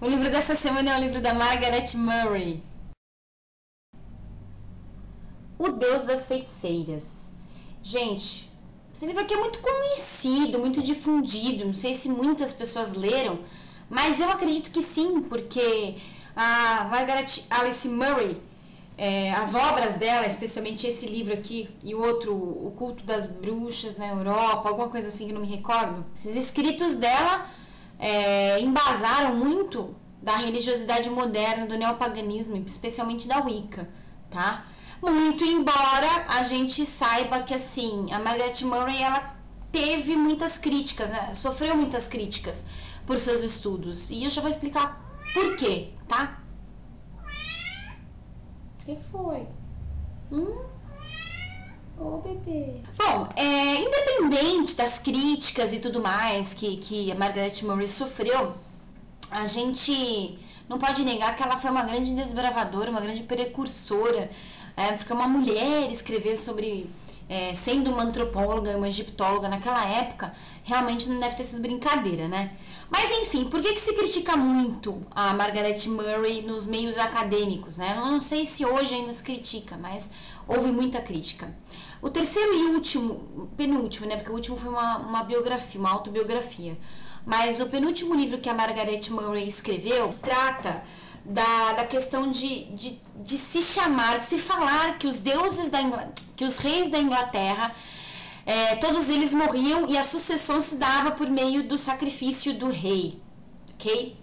O livro dessa semana é o livro da Margaret Murray, O Deus das Feiticeiras. Gente, esse livro aqui é muito conhecido, muito difundido, não sei se muitas pessoas leram, mas eu acredito que sim, porque a Margaret Alice Murray, as obras dela, especialmente esse livro aqui e o outro, O Culto das Bruxas na Europa, alguma coisa assim que eu não me recordo, esses escritos dela embasaram muito da religiosidade moderna, do neopaganismo, especialmente da Wicca, tá? Muito embora a gente saiba que, assim, a Margaret Murray, ela teve muitas críticas, né? Sofreu muitas críticas por seus estudos. E eu já vou explicar por quê, tá? O que foi? Ô, bebê. Bom, independente das críticas e tudo mais que a Margaret Murray sofreu, a gente não pode negar que ela foi uma grande desbravadora, uma grande precursora, porque uma mulher escrever sobre, sendo uma antropóloga, uma egiptóloga naquela época, realmente não deve ter sido brincadeira, né? Mas enfim, por que se critica muito a Margaret Murray nos meios acadêmicos, né? Eu não sei se hoje ainda se critica, mas houve muita crítica. O terceiro e último, penúltimo, né? Porque o último foi uma biografia, uma autobiografia. Mas o penúltimo livro que a Margaret Murray escreveu trata da questão de se chamar, de se falar que os deuses que os reis da Inglaterra, todos eles morriam e a sucessão se dava por meio do sacrifício do rei, ok?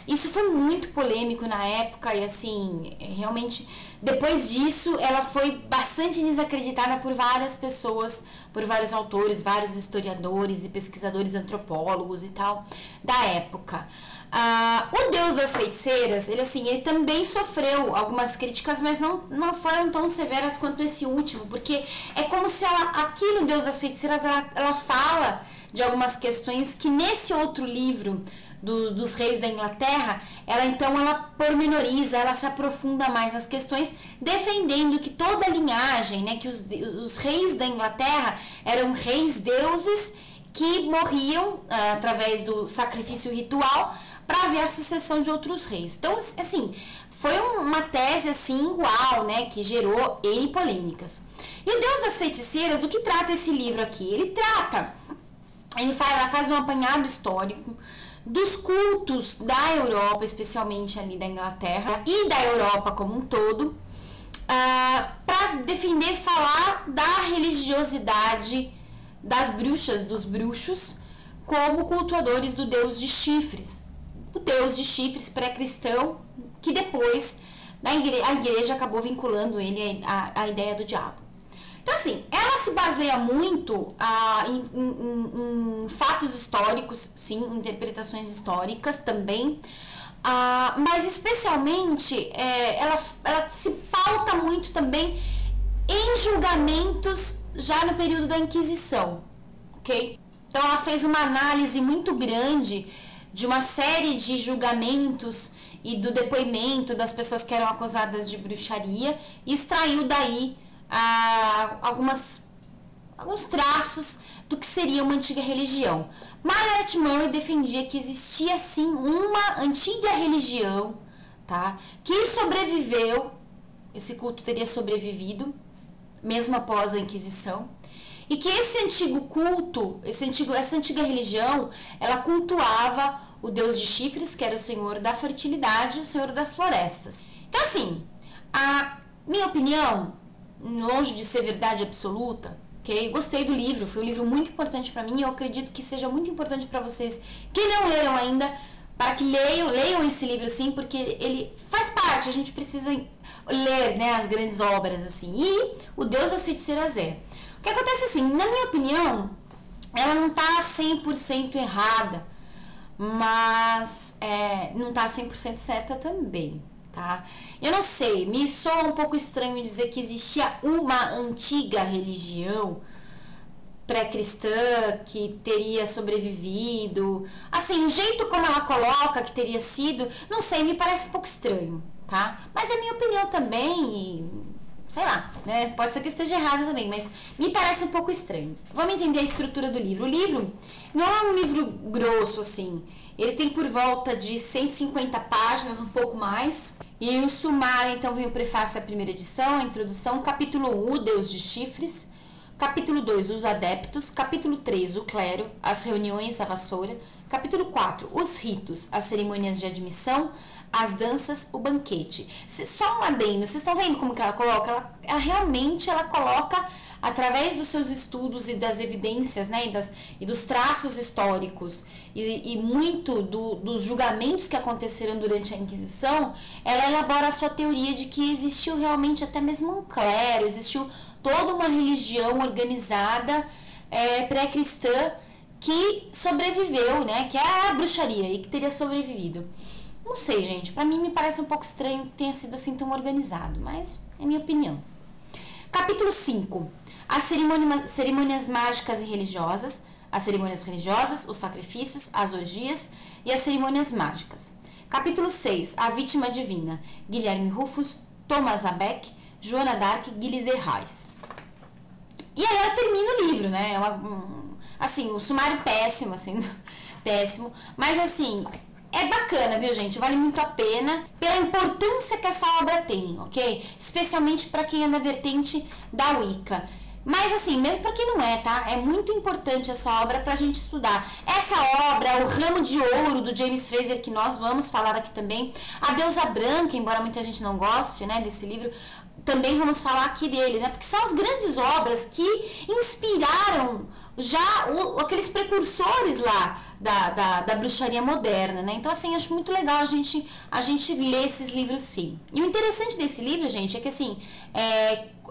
Isso foi muito polêmico na época e, assim, realmente, depois disso, ela foi bastante desacreditada por várias pessoas, por vários autores, vários historiadores e pesquisadores antropólogos e tal, da época. O Deus das Feiticeiras, ele também sofreu algumas críticas, mas não foram tão severas quanto esse último, porque é como se aqui no Deus das Feiticeiras, ela fala de algumas questões que nesse outro livro, dos reis da Inglaterra, ela pormenoriza, ela se aprofunda mais nas questões, defendendo que toda a linhagem, né, que os reis da Inglaterra eram reis deuses que morriam através do sacrifício ritual para haver a sucessão de outros reis. Então, assim, foi uma tese, assim, uau, né, que gerou N polêmicas. E o Deus das Feiticeiras, do que trata esse livro aqui? Ela faz um apanhado histórico dos cultos da Europa, especialmente ali da Inglaterra e da Europa como um todo, para defender, falar da religiosidade das bruxas, dos bruxos, como cultuadores do deus de chifres. O deus de chifres pré-cristão, que depois a igreja acabou vinculando ele à ideia do diabo. Então, assim, ela se baseia muito em fatos históricos, sim, interpretações históricas também, mas especialmente ela se pauta muito também em julgamentos já no período da Inquisição, ok? Então, ela fez uma análise muito grande de uma série de julgamentos e do depoimento das pessoas que eram acusadas de bruxaria e extraiu daí alguns traços do que seria uma antiga religião. Margaret Murray defendia que existia sim uma antiga religião, tá? Que sobreviveu, esse culto teria sobrevivido, mesmo após a Inquisição, e que esse antigo culto, essa antiga religião, ela cultuava o deus de chifres, que era o senhor da fertilidade, o senhor das florestas. Então, assim, a minha opinião, longe de ser verdade absoluta, ok? Gostei do livro, foi um livro muito importante para mim e eu acredito que seja muito importante para vocês que não leram ainda, para que leiam esse livro, sim, porque ele faz parte, a gente precisa ler, né, as grandes obras, assim, e o Deus das Feiticeiras O que acontece, assim, na minha opinião, ela não tá 100% errada, mas não tá 100% certa também, tá? Eu não sei, me soa um pouco estranho dizer que existia uma antiga religião pré-cristã que teria sobrevivido. Assim, o jeito como ela coloca que teria sido, não sei, me parece um pouco estranho, tá? Mas é minha opinião também, sei lá, né? Pode ser que eu esteja errada também, mas me parece um pouco estranho. Vamos entender a estrutura do livro. O livro não é um livro grosso, assim. Ele tem por volta de 150 páginas, um pouco mais. E o sumário, então, vem o prefácio à primeira edição, a introdução, capítulo 1, o Deus de Chifres, capítulo 2, os adeptos, capítulo 3, o clero, as reuniões, a vassoura, capítulo 4, os ritos, as cerimônias de admissão, as danças, o banquete. Só um adendo, vocês estão vendo como que ela coloca? Ela realmente coloca, através dos seus estudos e das evidências, né, e dos traços históricos e muito dos julgamentos que aconteceram durante a Inquisição, ela elabora a sua teoria de que existiu realmente até mesmo um clero, existiu toda uma religião organizada pré-cristã que sobreviveu, né, que é a bruxaria e que teria sobrevivido. Não sei, gente, pra mim me parece um pouco estranho que tenha sido assim tão organizado, mas é minha opinião. Capítulo 5. As cerimônias mágicas e religiosas, as cerimônias religiosas, os sacrifícios, as orgias e as cerimônias mágicas. Capítulo 6. A vítima divina, Guilherme Rufus, Thomas a Beck, Joana d'Arc, Gilles de Rais. E aí ela termina o livro, né? Assim, o sumário péssimo, assim, péssimo, mas assim, é bacana, viu, gente? Vale muito a pena pela importância que essa obra tem, ok? Especialmente para quem é da vertente da Wicca. Mas assim, mesmo para quem não é, tá? É muito importante essa obra pra gente estudar. Essa obra, O Ramo de Ouro, do James Frazer, que nós vamos falar aqui também. A Deusa Branca, embora muita gente não goste, né, desse livro, também vamos falar aqui dele, né? Porque são as grandes obras que inspiraram já aqueles precursores lá da bruxaria moderna, né? Então, assim, acho muito legal a gente ler esses livros, sim. E o interessante desse livro, gente, é que, assim,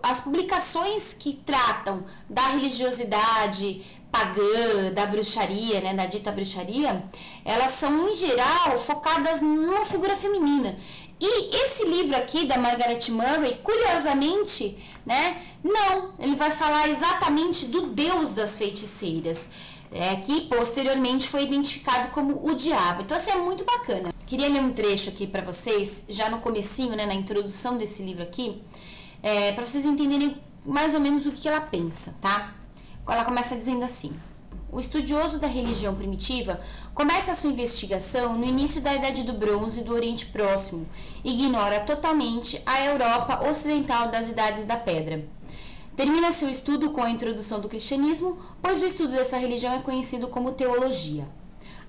as publicações que tratam da religiosidade pagã, da bruxaria, né, da dita bruxaria, elas são, em geral, focadas numa figura feminina. E esse livro aqui, da Margaret Murray, curiosamente, né, não, ele vai falar exatamente do deus das feiticeiras, que posteriormente foi identificado como o diabo. Então, assim, é muito bacana. Queria ler um trecho aqui para vocês, já no comecinho, né, na introdução desse livro aqui, para vocês entenderem mais ou menos o que ela pensa, tá? Ela começa dizendo assim: o estudioso da religião primitiva começa a sua investigação no início da Idade do Bronze do Oriente Próximo e ignora totalmente a Europa ocidental das Idades da Pedra. Termina seu estudo com a introdução do cristianismo, pois o estudo dessa religião é conhecido como teologia.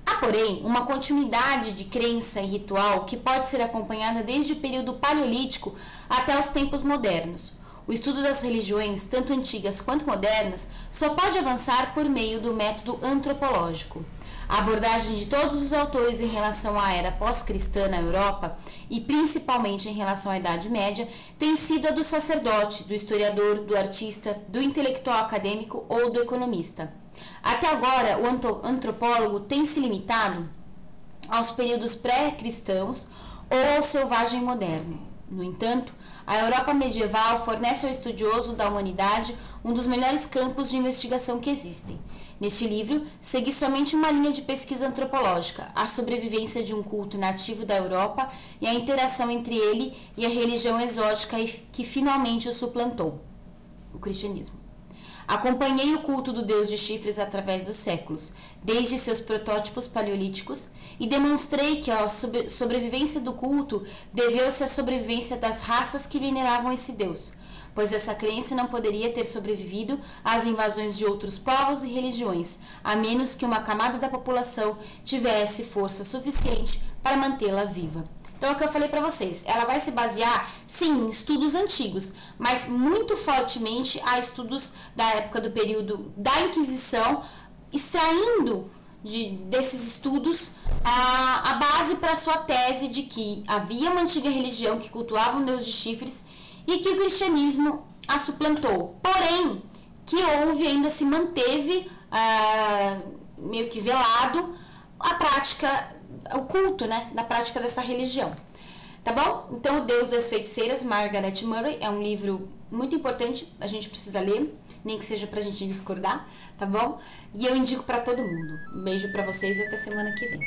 Há, porém, uma continuidade de crença e ritual que pode ser acompanhada desde o período paleolítico até os tempos modernos. O estudo das religiões, tanto antigas quanto modernas, só pode avançar por meio do método antropológico. A abordagem de todos os autores em relação à era pós-cristã na Europa, e principalmente em relação à Idade Média, tem sido a do sacerdote, do historiador, do artista, do intelectual acadêmico ou do economista. Até agora, o antropólogo tem se limitado aos períodos pré-cristãos ou ao selvagem moderno. No entanto, a Europa medieval fornece ao estudioso da humanidade um dos melhores campos de investigação que existem. Neste livro, segui somente uma linha de pesquisa antropológica, a sobrevivência de um culto nativo da Europa e a interação entre ele e a religião exótica que finalmente o suplantou, o cristianismo. Acompanhei o culto do deus de chifres através dos séculos, desde seus protótipos paleolíticos, e demonstrei que a sobrevivência do culto deveu-se à sobrevivência das raças que veneravam esse deus, pois essa crença não poderia ter sobrevivido às invasões de outros povos e religiões, a menos que uma camada da população tivesse força suficiente para mantê-la viva. Então, é o que eu falei para vocês, ela vai se basear, sim, em estudos antigos, mas muito fortemente a estudos da época do período da Inquisição, extraindo desses estudos a base para sua tese de que havia uma antiga religião que cultuava um deus de chifres e que o cristianismo a suplantou. Porém, que houve, ainda se manteve meio que velado a prática, o culto, né, da prática dessa religião. Tá bom? Então, O Deus das Feiticeiras, Margaret Murray, é um livro muito importante, a gente precisa ler, nem que seja pra gente discordar, tá bom? E eu indico pra todo mundo. Um beijo pra vocês e até semana que vem.